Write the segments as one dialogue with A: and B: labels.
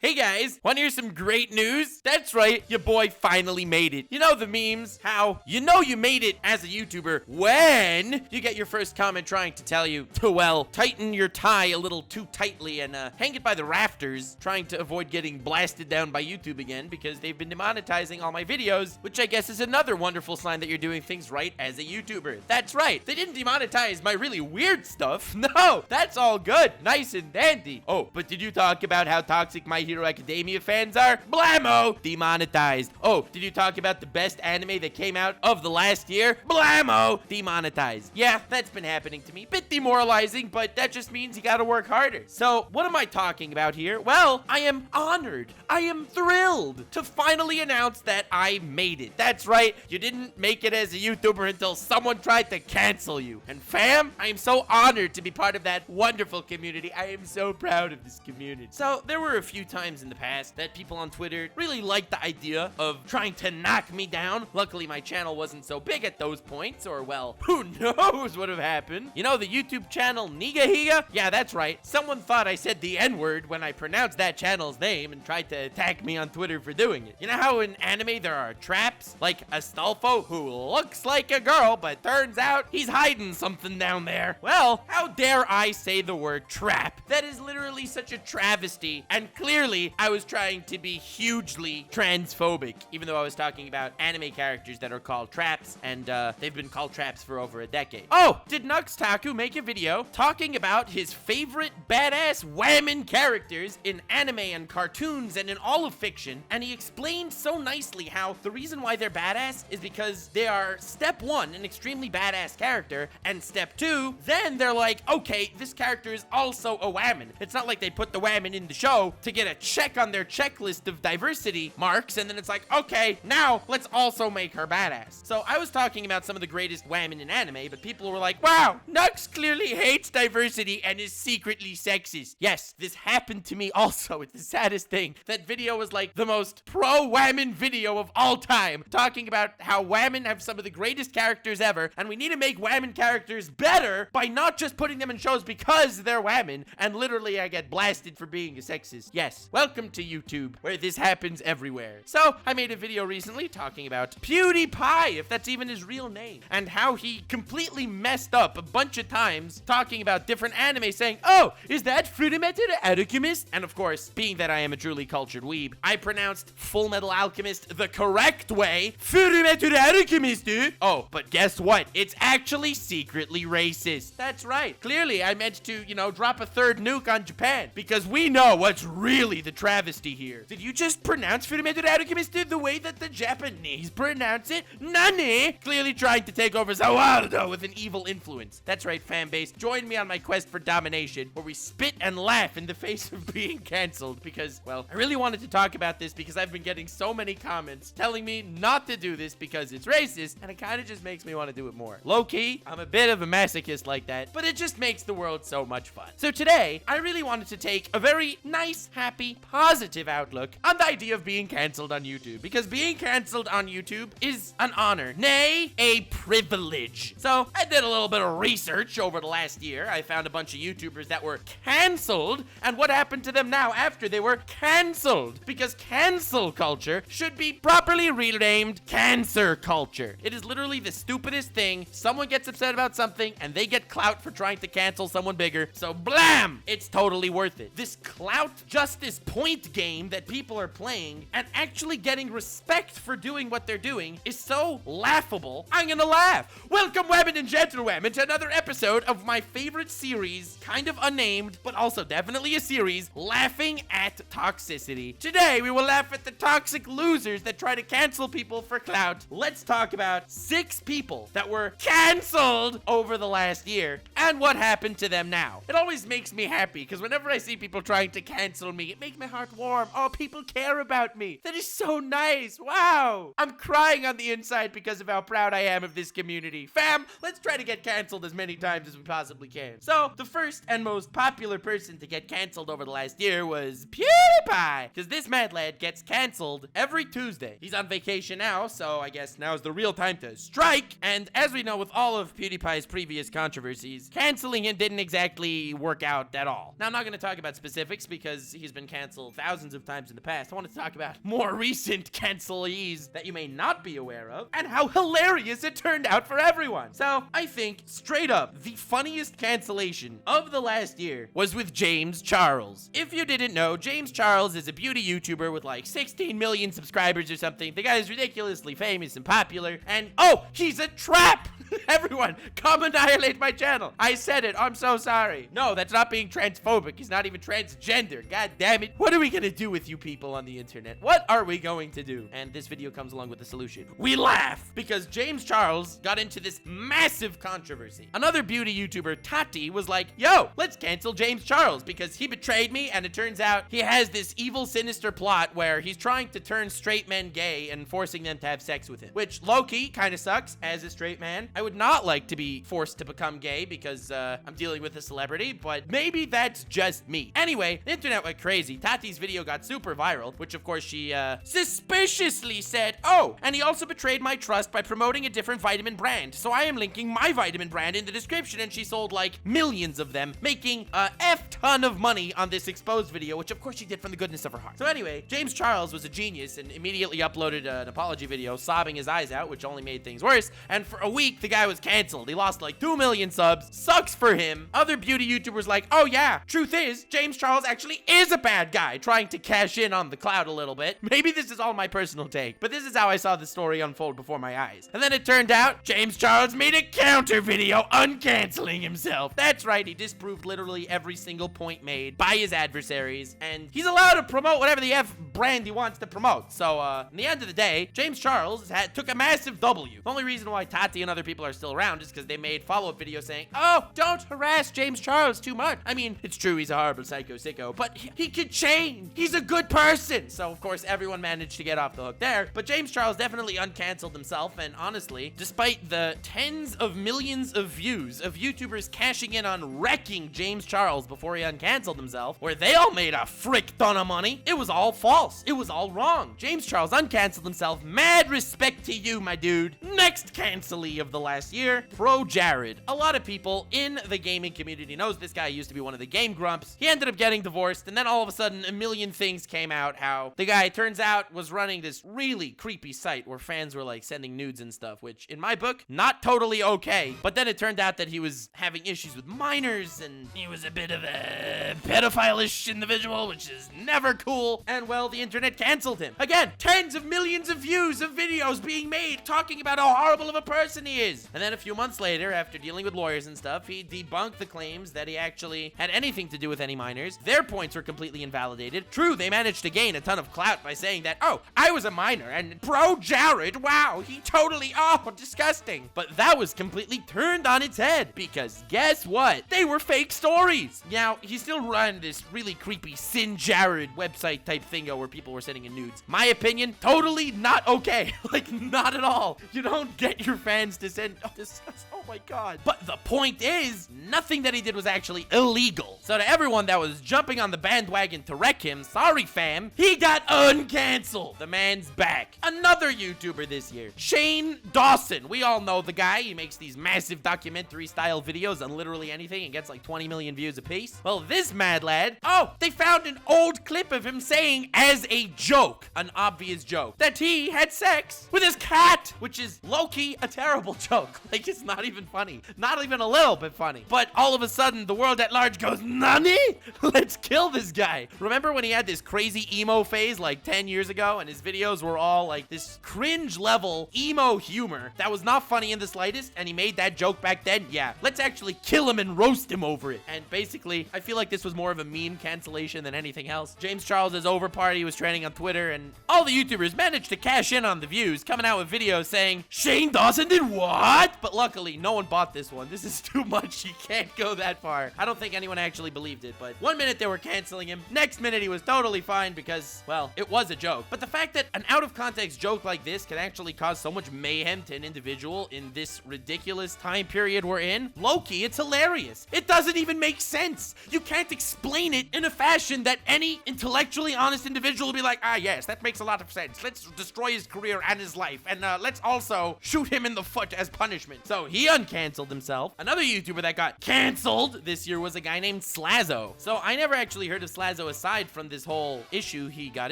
A: Hey guys, want to hear some great news? That's right, your boy finally made it. You know the memes, how you know you made it as a YouTuber when you get your first comment trying to tell you to, well, tighten your tie a little too tightly and hang it by the rafters, trying to avoid getting blasted down by YouTube again because they've been demonetizing all my videos, which I guess is another wonderful sign that you're doing things right as a YouTuber. That's right, they didn't demonetize my really weird stuff. No, that's all good, nice and dandy. Oh, but did you talk about how toxic My Hero Academia fans are? Blammo! Demonetized. Oh, did you talk about the best anime that came out of the last year? Blammo! Demonetized. Yeah, that's been happening to me. Bit demoralizing, but that just means you gotta work harder. So, what am I talking about here? Well, I am honored. I am thrilled to finally announce that I made it. That's right, you didn't make it as a YouTuber until someone tried to cancel you. And fam, I am so honored to be part of that wonderful community. I am so proud of this community. So, there were a few times in the past that people on Twitter really liked the idea of trying to knock me down. Luckily, my channel wasn't so big at those points, or well, who knows what would have happened. You know the YouTube channel Niga Higa? Yeah, that's right. Someone thought I said the N-word when I pronounced that channel's name and tried to attack me on Twitter for doing it. You know how in anime there are traps? Like Astolfo, who looks like a girl, but turns out he's hiding something down there. Well, how dare I say the word trap? That is literally such a travesty, and clearly I was trying to be hugely transphobic, even though I was talking about anime characters that are called traps, and they've been called traps for over a decade. Oh, did Nux Taku make a video talking about his favorite badass whammon characters in anime and cartoons and in all of fiction, and he explained so nicely how the reason why they're badass is because they are, step one, an extremely badass character, and step two, then they're like, okay, this character is also a whammon. It's not like they put the whammon in the show to get a check on their checklist of diversity marks, and then it's like, okay, now let's also make her badass. So I was talking about some of the greatest whammon in anime, but people were like, wow, Nux clearly hates diversity and is secretly sexist. Yes, this happened to me also. It's the saddest thing. That video was like the most pro-whammon video of all time, talking about how whammon have some of the greatest characters ever, and we need to make whammon characters better by not just putting them in shows because they're whammon, and literally I get blasted for being a sexist. Yes, welcome to YouTube, where this happens everywhere. So, I made a video recently talking about PewDiePie, if that's even his real name, and how he completely messed up a bunch of times talking about different anime, saying, oh, is that Fullmetal Alchemist? And of course, being that I am a truly cultured weeb, I pronounced Full Metal Alchemist the correct way, Fullmetal Alchemist, dude. Oh, but guess what? It's actually secretly racist. That's right. Clearly, I meant to, drop a third nuke on Japan, because we know what's really the travesty here. Did you just pronounce Fullmetal Alchemist the way that the Japanese pronounce it? Nani? Clearly trying to take over Zawardo with an evil influence. That's right, fanbase. Join me on my quest for domination, where we spit and laugh in the face of being canceled, because, well, I really wanted to talk about this because I've been getting so many comments telling me not to do this because it's racist, and it kind of just makes me want to do it more. Low-key, I'm a bit of a masochist like that, but it just makes the world so much fun. So today, I really wanted to take a very nice, happy, positive outlook on the idea of being canceled on YouTube, because being canceled on YouTube is an honor, nay, a privilege. So I did a little bit of research over the last year. I found a bunch of YouTubers that were canceled, and what happened to them now after they were canceled, because cancel culture should be properly renamed cancer culture. It is literally the stupidest thing. Someone gets upset about something and they get clout for trying to cancel someone bigger, so blam, it's totally worth it. This clout justice point game that people are playing and actually getting respect for doing what they're doing is so laughable. I'm gonna laugh. Welcome, women and gentlemen, to another episode of my favorite series, kind of unnamed, but also definitely a series, Laughing at Toxicity. Today, we will laugh at the toxic losers that try to cancel people for clout. Let's talk about 6 people that were canceled over the last year and what happened to them now. It always makes me happy because whenever I see people trying to cancel me, it makes my heart warm. Oh, people care about me. That is so nice. Wow. I'm crying on the inside because of how proud I am of this community. Fam, let's try to get canceled as many times as we possibly can. So, the first and most popular person to get canceled over the last year was PewDiePie, because this mad lad gets canceled every Tuesday. He's on vacation now, so I guess now is the real time to strike. And as we know, with all of PewDiePie's previous controversies, canceling him didn't exactly work out at all. Now, I'm not going to talk about specifics because he's been canceled thousands of times in the past. I want to talk about more recent cancelees that you may not be aware of and how hilarious it turned out for everyone. So I think straight up, the funniest cancellation of the last year was with James Charles. If you didn't know, James Charles is a beauty YouTuber with like 16 million subscribers or something. The guy is ridiculously famous and popular, and oh, he's a trap! Everyone, come annihilate my channel. I said it. I'm so sorry. No, that's not being transphobic. He's not even transgender. God damn it. What are we going to do with you people on the internet? What are we going to do? And this video comes along with the solution. We laugh because James Charles got into this massive controversy. Another beauty YouTuber, Tati, was like, yo, let's cancel James Charles because he betrayed me, and it turns out he has this evil, sinister plot where he's trying to turn straight men gay and forcing them to have sex with him, which low-key kind of sucks as a straight man. I would not like to be forced to become gay because I'm dealing with a celebrity, but maybe that's just me. Anyway, the internet went crazy. Tati's video got super viral, which of course she suspiciously said, oh, and he also betrayed my trust by promoting a different vitamin brand. So I am linking my vitamin brand in the description, and she sold like millions of them, making a F-ton of money on this exposed video, which of course she did from the goodness of her heart. So anyway, James Charles was a genius and immediately uploaded an apology video sobbing his eyes out, which only made things worse. And for a week, the guy was canceled. He lost like 2 million subs. Sucks for him. Other beauty YouTubers like, oh yeah, truth is, James Charles actually is a bad guy trying to cash in on the cloud a little bit. Maybe this is all my personal take, but this is how I saw the story unfold before my eyes. And then it turned out James Charles made a counter video uncanceling himself. That's right, he disproved literally every single point made by his adversaries, and he's allowed to promote whatever the F brand he wants to promote. So, in the end of the day, James Charles took a massive W. The only reason why Tati and other people are still around is because they made follow-up videos saying, oh, don't harass James Charles too much. I mean, it's true he's a horrible psycho sicko, but he could change. He's a good person. So, of course, everyone managed to get off the hook there, but James Charles definitely uncanceled himself, and honestly, despite the tens of millions of views of YouTubers cashing in on wrecking James Charles before he uncanceled himself, where they all made a frick ton of money, it was all false. It was all wrong. James Charles uncanceled himself. Mad respect to you, my dude. Next cancelee of the last year, Pro Jared. A lot of people in the gaming community knows this guy used to be one of the game grumps. He ended up getting divorced, and then all of a sudden, a million things came out how the guy, turns out, was running this really creepy site where fans were like sending nudes and stuff, which in my book, not totally okay. But then it turned out that he was having issues with minors, and he was a bit of a pedophile-ish individual, which is never cool. And well, the internet canceled him. Again, tens of millions of views of videos being made talking about how horrible of a person he is. And then a few months later, after dealing with lawyers and stuff, he debunked the claims that he actually had anything to do with any minors. Their points were completely invalidated. True, they managed to gain a ton of clout by saying that, oh, I was a minor, and Pro Jared, wow, he totally, oh, disgusting. But that was completely turned on its head, because guess what? They were fake stories. Now, he still ran this really creepy Sin Jared website type thingo where people were sending in nudes. My opinion, totally not okay. Like, not at all. You don't get your fans to send, oh my god. But the point is, nothing that he did was actually illegal. So to everyone that was jumping on the bandwagon to wreck him, sorry fam, he got uncanceled. The man's back. Another YouTuber this year, Shane Dawson. We all know the guy. He makes these massive documentary style videos on literally anything and gets like 20 million views a piece. Well, this mad lad, oh, they found an old clip of him saying as a joke, an obvious joke, that he had sex with his cat, which is low-key a terrible joke. Like, it's not even funny. Not even a little bit funny. But all of a sudden, the world at large goes, nani? Let's kill this guy. Remember when he had this crazy emo phase like 10 years ago, and his videos were all like this cringe level emo humor that was not funny in the slightest, and he made that joke back then? Yeah, let's actually kill him and roast him over it. And basically, I feel like this was more of a meme cancellation than anything else. James Charles' over party was trending on Twitter, and all the YouTubers managed to cash in on the views, coming out with videos saying, Shane Dawson did what? But luckily, no one bought this one. This is too much. You can't go that far. I don't think anyone actually believed it, but one minute they were canceling him, next minute he was totally fine because, well, it was a joke. But the fact that an out-of-context joke like this can actually cause so much mayhem to an individual in this ridiculous time period we're in, low-key, it's hilarious. It doesn't even make sense. You can't explain it in a fashion that any intellectually honest individual individual will be like, ah, yes, that makes a lot of sense. Let's destroy his career and his life. And let's also shoot him in the foot as punishment. So he uncanceled himself. Another YouTuber that got canceled this year was a guy named Slazzo. So I never actually heard of Slazzo aside from this whole issue he got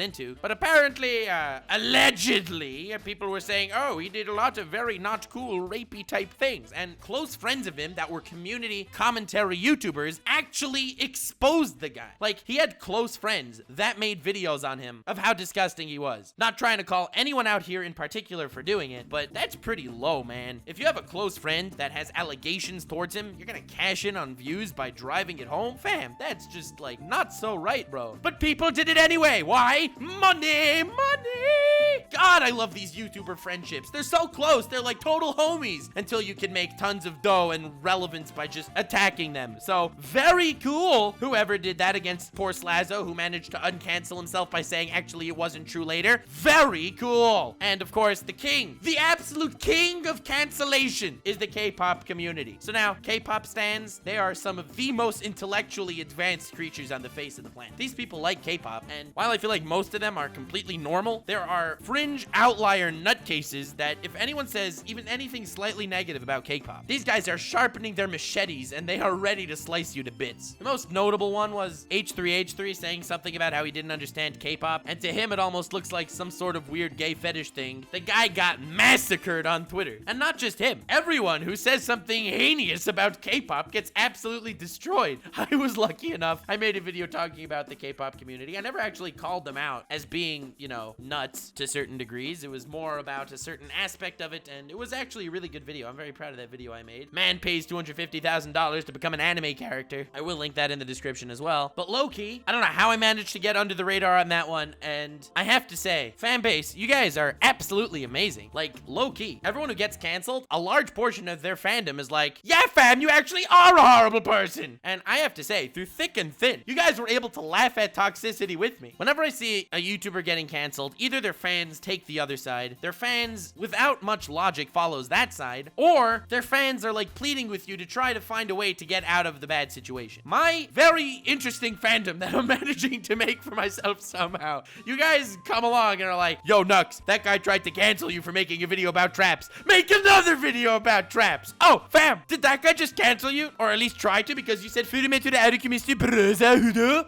A: into. But apparently, allegedly, people were saying, oh, he did a lot of very not cool, rapey type things. And close friends of him that were community commentary YouTubers actually exposed the guy. Like, he had close friends that made videos on him of how disgusting he was. Not trying to call anyone out here in particular for doing it, but that's pretty low, man. If you have a close friend that has allegations towards him, you're gonna cash in on views by driving it home? Fam, that's just like not so right, bro. But people did it anyway. Why? Money, money. God, I love these YouTuber friendships. They're so close. They're like total homies until you can make tons of dough and relevance by just attacking them. So very cool. Whoever did that against poor Slazzo, who managed to uncancel himself by saying actually it wasn't true later. Very cool. And of course, the king, the absolute king of cancellation is the K-pop community. So now, K-pop stans, they are some of the most intellectually advanced creatures on the face of the planet. These people like K-pop, and while I feel like most of them are completely normal, there are fringe outlier nutcases that if anyone says even anything slightly negative about K-pop, these guys are sharpening their machetes and they are ready to slice you to bits. The most notable one was H3H3 saying something about how he didn't understand K-pop, and to him it almost looks like some sort of weird gay fetish thing. The guy got massacred on Twitter. And not just him. Everyone who says something heinous about K-pop gets absolutely destroyed. I was lucky enough. I made a video talking about the K-pop community. I never actually called them out as being, you know, nuts to certain degrees. It was more about a certain aspect of it, and it was actually a really good video. I'm very proud of that video I made. Man pays $250,000 to become an anime character. I will link that in the description as well. But low-key, I don't know how I managed to get under the radar on that one, and I have to say, fan base, you guys are absolutely amazing. Like, low-key, everyone who gets canceled, a large portion of their fandom is like, yeah, fam, you actually are a horrible person. And I have to say, through thick and thin, you guys were able to laugh at toxicity with me. Whenever I see a YouTuber getting canceled, either their fans take the other side, their fans, without much logic, follows that side, or their fans are like pleading with you to try to find a way to get out of the bad situation. My very interesting fandom that I'm managing to make for myself somehow. You guys come along and are like, yo, Nux, that guy tried to cancel you for making a video about traps. Make another video about traps. Oh, fam, did that guy just cancel you? Or at least try to, because you said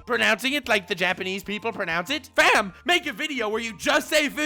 A: pronouncing it like the Japanese people pronounce it? Fam, make a video where you just say for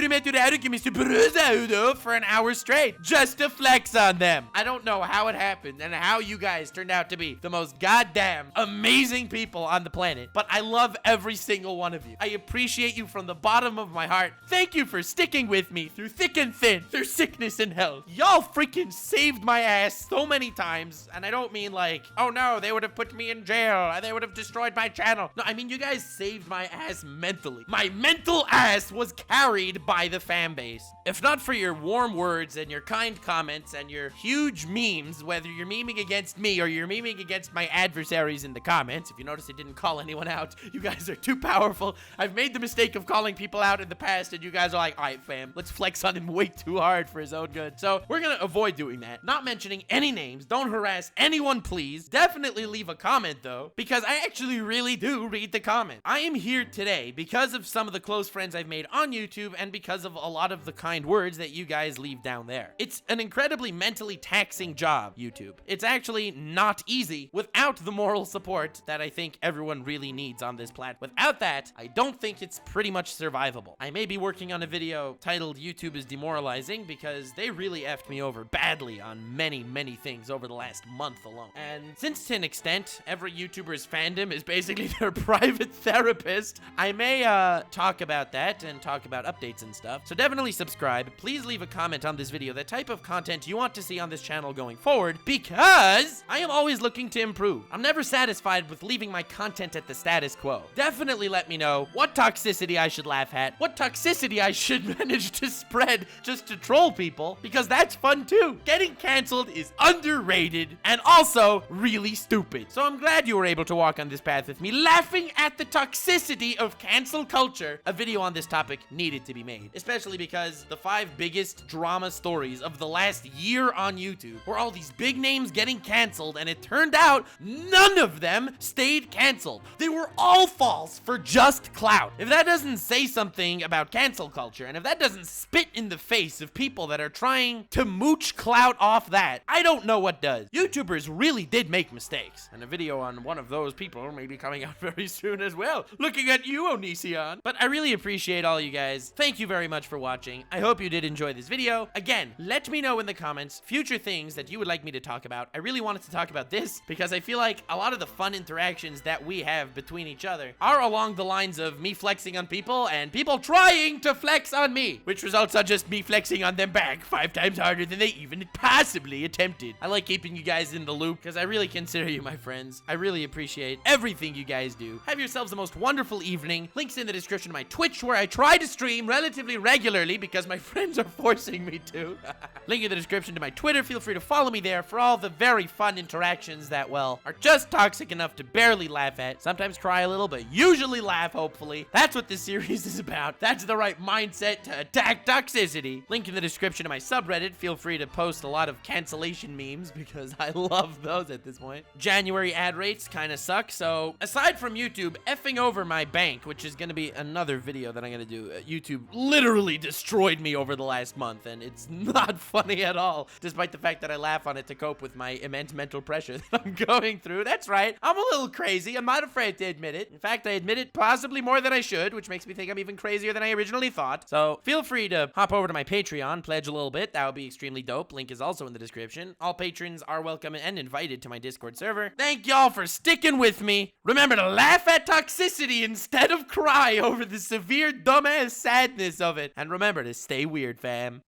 A: an hour straight, just to flex on them. I don't know how it happened and how you guys turned out to be the most goddamn amazing people on the planet, but I love every single one of you. I appreciate you from the bottom of my heart. Thank you for sticking with me through thick and thin, through sickness and health. Y'all freaking saved my ass so many times, and I don't mean like, oh no, they would have put me in jail and they would have destroyed my channel. No, I mean you guys saved my ass mentally. My mental ass was carried by the fan base. If not for your warm words and your kind comments and your huge memes, whether you're memeing against me or you're memeing against my adversaries in the comments, if you notice I didn't call anyone out, you guys are too powerful. I've made the mistake of calling people out in the past and you guys are like, all right, fam, let's flex on him way too hard for his own good. So we're gonna avoid doing that. Not mentioning any names. Don't harass anyone, please. Definitely leave a comment though, because I actually really do read the comment. I am here today because of some of the close friends I've made on YouTube and because of a lot of the kind words that you guys leave down there. It's an incredibly mentally taxing job, YouTube. It's actually not easy without the moral support that I think everyone really needs on this platform. Without that, I don't think it's pretty much survivable. I may be working on a video titled YouTube is Demoralizing because they really effed me over badly on many things over the last month alone. And since to an extent, every YouTuber's fandom is basically their private therapist, I may talk about that and talk about updates and stuff. So definitely subscribe. Please leave a comment on this video, the type of content you want to see on this channel going forward, because I am always looking to improve. I'm never satisfied with leaving my content at the status quo. Definitely let me know what toxicity I should laugh at, what toxicity I should manage to spread just to troll people, because that's fun too. Getting canceled is underrated and also really stupid. So I'm glad you were able to walk on this path with me, laughing at the toxicity of cancel culture. A video on this topic needed to be made, especially because the the 5 biggest drama stories of the last year on YouTube were all these big names getting canceled, and it turned out none of them stayed canceled. They were all false for just clout. If that doesn't say something about cancel culture, and if that doesn't spit in the face of people that are trying to mooch clout off that, I don't know what does. YouTubers really did make mistakes, and a video on one of those people may be coming out very soon as well. Looking at you, Onision. But I really appreciate all you guys. Thank you very much for watching. I hope you did enjoy this video. Again, let me know in the comments future things that you would like me to talk about. I really wanted to talk about this because I feel like a lot of the fun interactions that we have between each other are along the lines of me flexing on people and people trying to flex on me, which results on just me flexing on them back 5 times harder than they even possibly attempted. I like keeping you guys in the loop because I really consider you my friends. I really appreciate everything you guys do. Have yourselves the most wonderful evening. Links in the description to my Twitch, where I try to stream relatively regularly because my friends are forcing me to. Link in the description to my Twitter. Feel free to follow me there for all the very fun interactions that, well, are just toxic enough to barely laugh at. Sometimes cry a little, but usually laugh, hopefully. That's what this series is about. That's the right mindset to attack toxicity. Link in the description to my subreddit. Feel free to post a lot of cancellation memes because I love those at this point. January ad rates kind of suck, so aside from YouTube effing over my bank, which is going to be another video that I'm going to do, YouTube literally destroyed me over the last month, and it's not funny at all, despite the fact that I laugh on it to cope with my immense mental pressure that I'm going through. That's right, I'm a little crazy. I'm not afraid to admit it. In fact, I admit it possibly more than I should, which makes me think I'm even crazier than I originally thought. So feel free to hop over to my Patreon, pledge a little bit. That would be extremely dope. Link is also in the description. All patrons are welcome and invited to my Discord server. Thank y'all for sticking with me. Remember to laugh at toxicity instead of cry over the severe dumbass sadness of it. And remember to stay weird, fam.